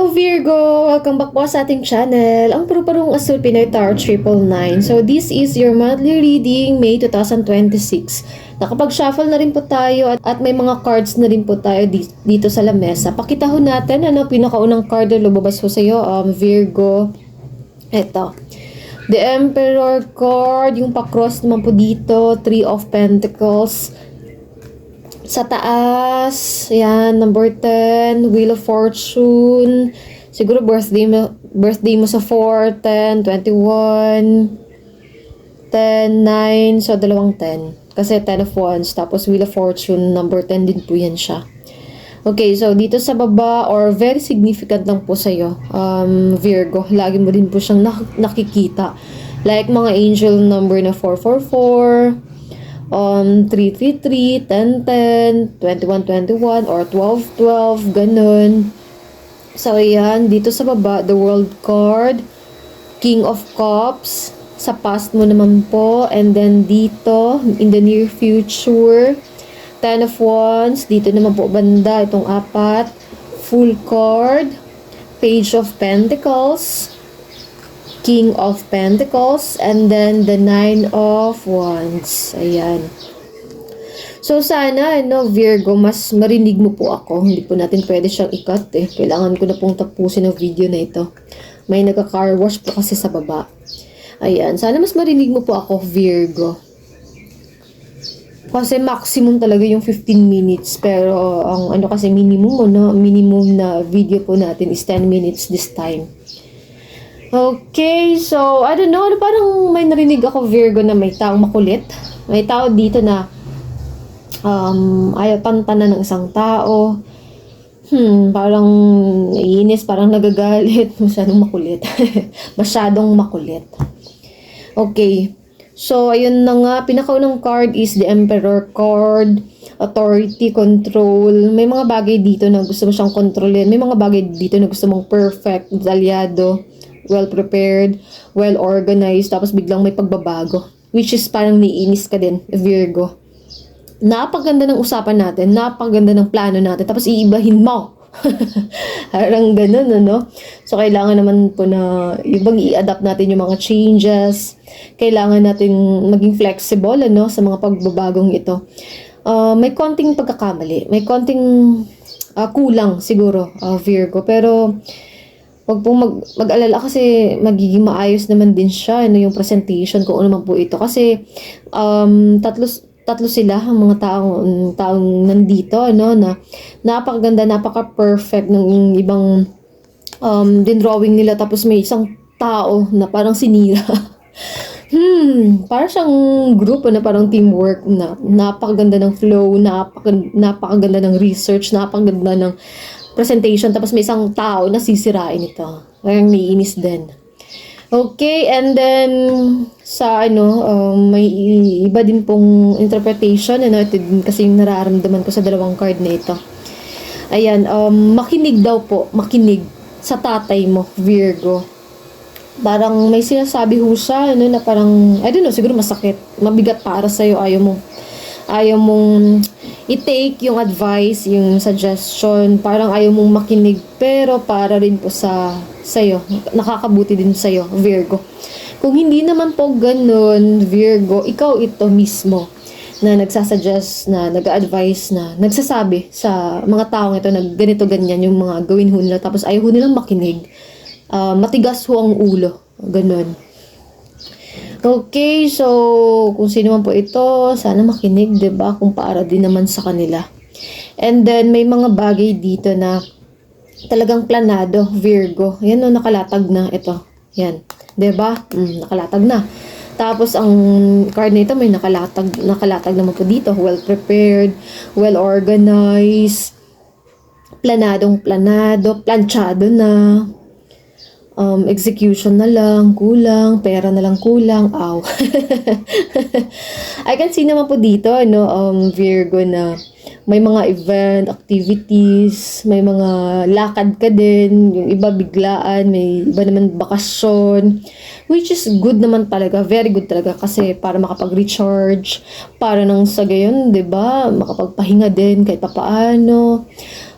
Hello Virgo! Welcome back po sa ating channel, ang Puro-Parong Asul Pinoy Tarot 999. So this is your monthly reading, May 2026. Nakapag-shuffle na rin po tayo at may mga cards na rin po tayo dito sa lamesa. Pakita ho natin pinakaunang card na lumabas ho sa iyo, Virgo. Ito. The Emperor card, yung pa-cross naman po dito, Three of Pentacles. Sa taas, yan, number 10, Wheel of Fortune. Siguro birthday mo sa 4, 10, 21, 10, 9, so dalawang 10. Kasi 10 of Wands, tapos Wheel of Fortune, number 10 din po yan siya. Okay, so dito sa baba, or very significant lang po sa'yo, Virgo, lagi mo din po siyang nakikita. Like mga angel number na 444, 333, 1010, 2121, or 1212, ganun. So, ayan, dito sa baba, the World card, King of Cups, sa past mo naman po, and then dito, in the near future, Ten of Wands, dito naman po banda, itong apat, Full card, Page of Pentacles, King of Pentacles, and then the Nine of Wands. Ayan. So, sana, Virgo, mas marinig mo po ako. Hindi po natin pwede siyang i-cut eh. Kailangan ko na pong tapusin ang video na ito. May nagka-car wash po kasi sa baba. Ayan. Sana mas marinig mo po ako, Virgo. Kasi maximum talaga yung 15 minutes. Pero, ang kasi minimum na video po natin is 10 minutes this time. Okay, so, I don't know, parang may narinig ako, Virgo, na may taong makulit. May tao dito na ayaw tantanan ng isang tao. Parang naiinis, parang nagagalit. Masyadong makulit. Masyadong makulit. Okay, so, ayun na nga, pinakaunang card is the Emperor card. Authority, control. May mga bagay dito na gusto mo siyang kontrolin. May mga bagay dito na gusto mong perfect, detalyado, well-prepared, well-organized, tapos biglang may pagbabago. Which is parang niinis ka din, Virgo. Napaganda ng usapan natin, napaganda ng plano natin, tapos iibahin mo. Parang ganun, So, kailangan naman po na ibang i-adapt natin yung mga changes. Kailangan natin maging flexible, sa mga pagbabagong ito. May konting pagkakamali, may konting kulang siguro, Virgo. Pero, wag pong mag-alala kasi magiging maayos naman din siya, yung presentation kung ano man po ito. Kasi, tatlo sila, ang mga taong nandito, na napakaganda, napaka-perfect ng ibang drawing nila. Tapos may isang tao na parang sinira. Parang siyang grupo na parang teamwork na napakaganda ng flow, napakaganda ng research, napakaganda ng presentation, tapos may isang tao na sisirain ito. Parang naiinis din. Okay, and then sa may iba din pong interpretation, ito din kasi yung nararamdaman ko sa dalawang card na ito. Ayan, makinig daw po, makinig sa tatay mo, Virgo. Parang may sinasabi ho siya, na parang, I don't know, siguro masakit, mabigat para sa'yo, ayaw mong i-take yung advice, yung suggestion, parang ayaw mong makinig, pero para rin po sa'yo, nakakabuti din sa'yo, Virgo. Kung hindi naman po ganun, Virgo, ikaw ito mismo na nagsasuggest, na nag-advise, na nagsasabi sa mga taong ito na ganito, ganyan, yung mga gawin ho nila, tapos ayaw ho nilang makinig. Matigas ho ang ulo, ganun. Okay, so kung sino man po ito, sana makinig, 'di ba? Kung para din naman sa kanila. And then may mga bagay dito na talagang planado, Virgo. Yan nakalatag na ito. Yan, 'di ba? Nakalatag na. Tapos ang card nito may nakalatag naman po dito, well prepared, well organized, planado, planchado na. Execution na lang, kulang, pera na lang kulang, aw. I can see naman po dito, Virgo, na may mga event, activities, may mga lakad ka din, yung iba biglaan, may iba naman bakasyon, which is good naman talaga, very good talaga, kasi para makapag-recharge, para nang sa gayon, 'di ba, makapagpahinga din kahit papaano.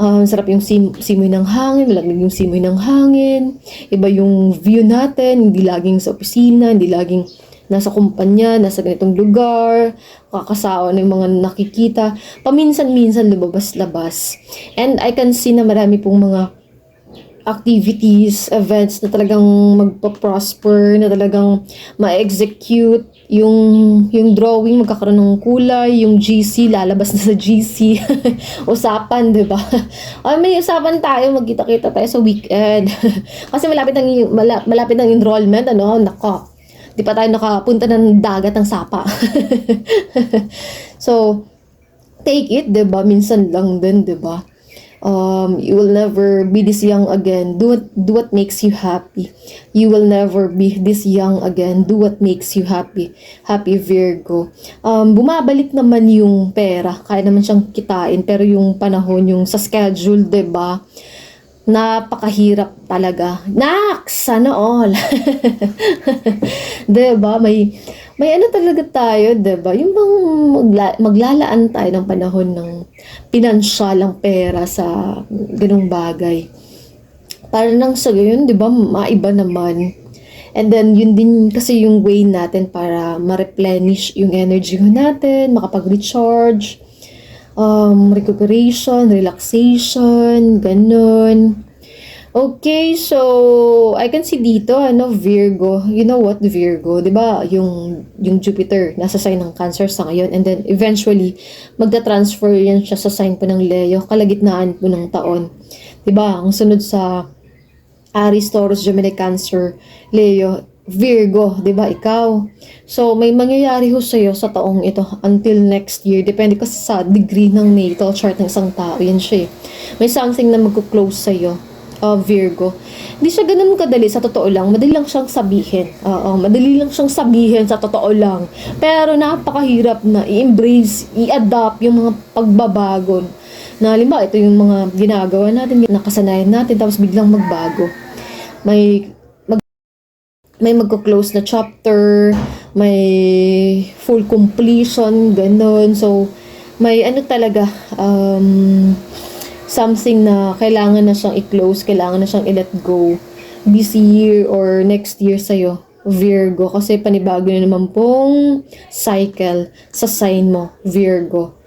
Sarap yung simoy ng hangin, malamig yung simoy ng hangin. Iba yung view natin, hindi laging sa opisina, hindi laging nasa kumpanya, nasa ganitong lugar, kakasawa ng mga nakikita. Paminsan-minsan lumabas-labas. And I can see na marami pong mga activities, events na talagang magpa-prosper, na talagang ma-execute yung drawing, magkakaroon ng kulay, yung GC, lalabas na sa GC. Usapan, di ba? Ay, may usapan tayo, magkita-kita tayo sa weekend. Kasi malapit ang enrollment, ano, nako. Di pa tayo nakapunta ng dagat ng Sapa. So, take it, di ba? Minsan lang din, di ba? You will never be this young again. Do what makes you happy. You will never be this young again. Do what makes you happy. Happy Virgo. Bumabalik naman yung pera. Kaya naman siyang kitain. Pero yung panahon, yung sa schedule, 'di ba? Napakahirap talaga. Sana all. 'Di ba? May ano talaga tayo, 'di ba? Yung bang maglalaan tayo ng panahon ng pinansyal pera sa ganung bagay. Para nang sa gayon, 'di ba, maiba naman. And then yun din kasi yung way natin para ma-replenish yung energy natin, makapag-recharge, recuperation, relaxation, ganun. Okay, so I can see dito Virgo. You know what, Virgo, 'di ba? Yung Jupiter nasa sign ng Cancer sa ngayon, and then eventually magta-transfer yan siya sa sign po ng Leo, kalagitnaan po ng taon. 'Di ba? Ang sunod sa Aries, Taurus, Gemini, Cancer, Leo, Virgo, 'di ba? Ikaw. So may mangyayari ho sa iyo sa taong ito until next year. Depende kasi sa degree ng natal chart ng isang tao. Yan siya. May something na magko-close sa iyo. Virgo. Hindi siya ganun kadali sa totoo lang. Madali lang siyang sabihin. Madali lang siyang sabihin sa totoo lang. Pero napakahirap na i-embrace, i-adopt yung mga pagbabago. Na halimbawa, ito yung mga ginagawa natin, nakasanayan natin, tapos biglang magbago. May magko-close na chapter, may full completion, ganun. So, may talaga, something na kailangan na siyang i-close, kailangan na siyang i-let go this year or next year sa'yo, Virgo. Kasi panibago na naman pong cycle sa sign mo, Virgo.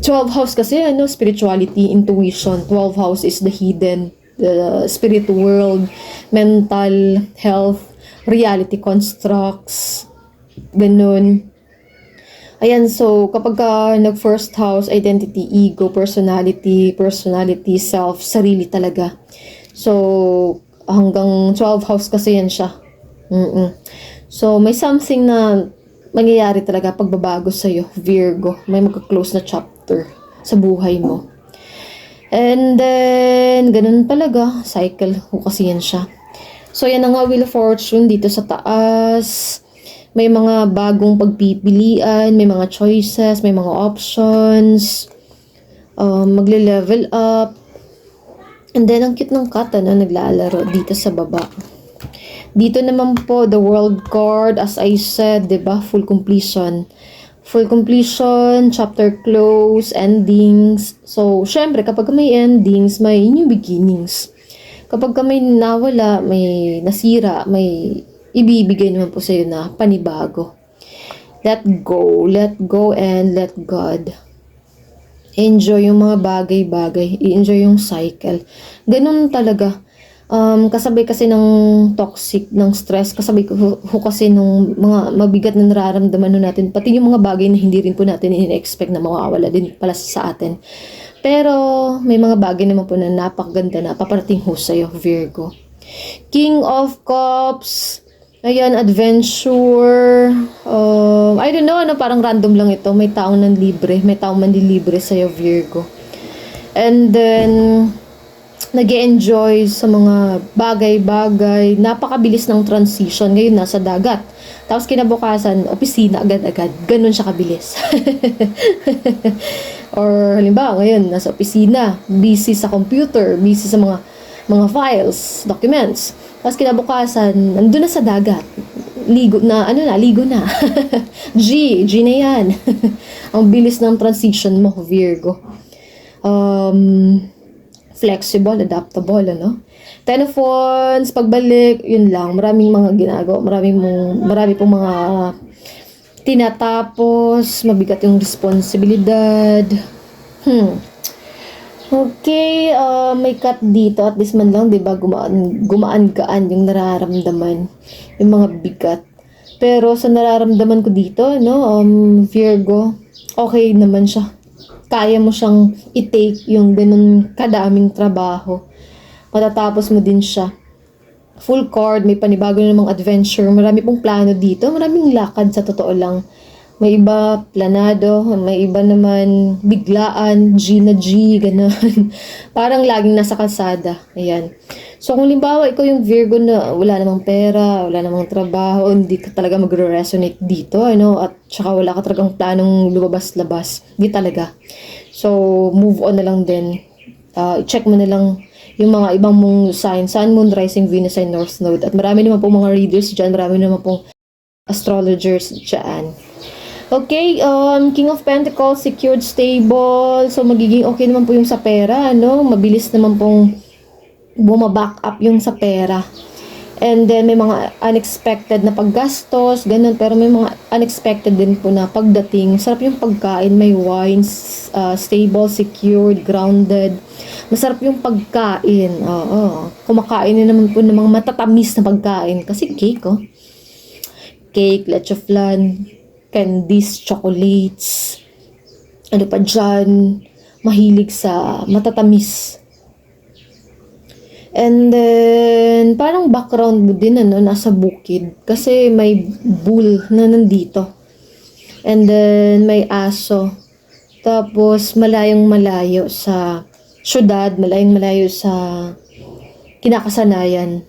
12 house kasi, spirituality, intuition. 12 house is the hidden, the spirit world, mental health, reality constructs, ganun. Ayan, so kapag nag-first house, identity, ego, personality, self, sarili talaga. So, hanggang 12 house kasi yan siya. So, may something na mangyayari talaga pagbabago sa'yo, Virgo. May magka-close na chapter sa buhay mo. And then, ganun talaga, cycle ho kasi yan siya. So, yan ang Wheel of Fortune dito sa taas. May mga bagong pagpipilian, may mga choices, may mga options, magle-level up. And then, ang cute ng cat, naglalaro dito sa baba. Dito naman po, the World card, as I said, diba, full completion. Full completion, chapter close, endings. So, syempre, kapag may endings, may new beginnings. Kapag may nawala, may nasira, may ibibigay naman po sa iyo na panibago. Let go, and let God. Enjoy yung mga bagay-bagay. I-enjoy yung cycle. Ganun talaga. Kasabay kasi ng toxic, ng stress, kasabay ko kasi ng mga mabigat na nararamdaman natin, pati yung mga bagay na hindi rin po natin in-expect na mawawala din pala sa atin. Pero may mga bagay naman po na napakaganda na paparating ho sa'yo, Virgo. King of Cups. Ayan, adventure. I don't know, parang random lang ito. May taong nanlibre. May taong manlilibre sa'yo, Virgo. And then, nag-e-enjoy sa mga bagay-bagay. Napakabilis ng transition. Ngayon, nasa dagat. Tapos kinabukasan, opisina agad-agad. Ganun siya kabilis. Or halimbawa, ngayon, nasa opisina. Busy sa computer. Busy sa mga files, documents. Tapos kinabukasan, nandun na sa dagat. Ligo na. G na yan. Ang bilis ng transition mo, Virgo. flexible, adaptable, ano? Ten of Wands, pagbalik, yun lang. Maraming mga ginagawa, marami pong mga tinatapos, mabigat yung responsibilidad. Okay, may cut dito. At least man lang, di ba, gumaan-gaan yung nararamdaman. Yung mga bigat. Pero sa nararamdaman ko dito, no, Virgo, okay naman siya. Kaya mo siyang i-take yung ganun kadaming trabaho. Matatapos mo din siya. Full card, may panibago na namang adventure. Marami pong plano dito. Maraming lakad sa totoo lang. May iba planado, may iba naman biglaan, G na G, gano'n. Parang laging nasa kalsada. Ayan. So, kung limbawa, ikaw yung Virgo na wala namang pera, wala namang trabaho, hindi ka talaga magre-resonate dito, ano, at saka wala ka talagang planong lumabas-labas. Hindi talaga. So, move on na lang din. Check mo na lang yung mga ibang mong sign, Sun, Moon, Rising, Venus, and North Node. At marami naman pong mga readers dyan, marami naman pong astrologers dyan. Okay, King of Pentacles, secured, stable. So, magiging okay naman po yung sa pera, ano? Mabilis naman pong bumaback up yung sa pera. And then, may mga unexpected na paggastos, ganun. Pero may mga unexpected din po na pagdating. Sarap yung pagkain, may wines, stable, secured, grounded. Masarap yung pagkain. Oo. Kumakain din naman po ng mga matatamis na pagkain. Kasi cake, oh. Cake, leche flan, candies, chocolates, ano pa dyan, mahilig sa matatamis. And then, parang background mo din, ano, nasa bukid. Kasi may bull na nandito. And then, may aso. Tapos, malayong malayo sa syudad, malayong malayo sa kinakasanayan.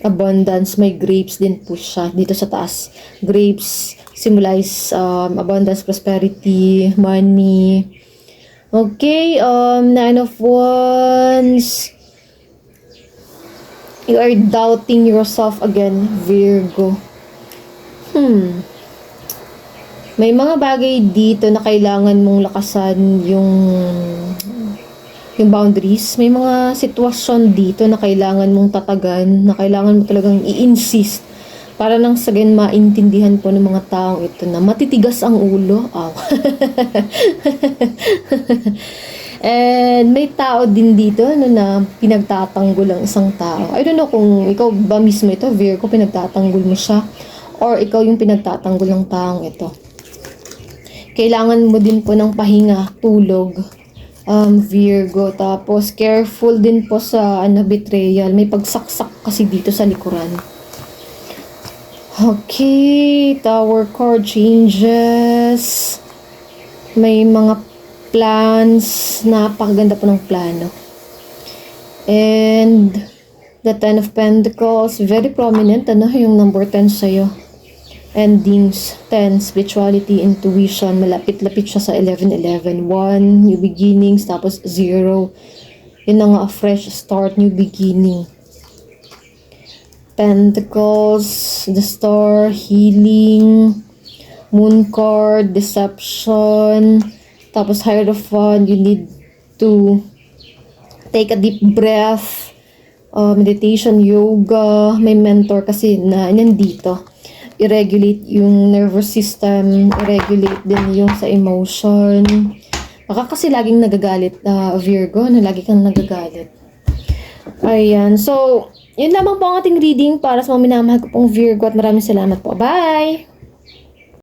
Abundance, may grapes din po siya dito sa taas. Grapes symbolize abundance, prosperity, money. Okay, Nine of Wands. You are doubting yourself again, Virgo. May mga bagay dito na kailangan mong lakasan yung boundaries. May mga sitwasyon dito na kailangan mong tatagan, na kailangan mo talagang i-insist para nang sagin maintindihan po ng mga taong ito na matitigas ang ulo. And may tao din dito ano, na pinagtatanggol ang isang tao. I don't know kung ikaw ba mismo ito, Virgo, pinagtatanggol mo siya, or ikaw yung pinagtatanggol ng taong ito. Kailangan mo din po ng pahinga, tulog, Virgo. Tapos, careful din po sa betrayal. May pagsaksak kasi dito sa likuran. Okay, Tower card changes. May mga plans. Napakaganda po ng plano. And, the Ten of Pentacles, very prominent. Ano yung number 10 sa'yo? Endings, 10, spirituality, intuition, malapit-lapit siya sa 11-11, 1, new beginnings, tapos 0, yun na nga, a fresh start, new beginning. Pentacles, the star, healing, moon card, deception, tapos Hierophant, you need to take a deep breath, meditation, yoga, may mentor kasi na nandito. I-regulate yung nervous system, i-regulate din yung sa emotion. Baka kasi laging nagagalit, Virgo, na lagi kang nagagalit. Ayan, so, yun lamang po ang ating reading para sa mga minamahal ko pong Virgo at maraming salamat po. Bye!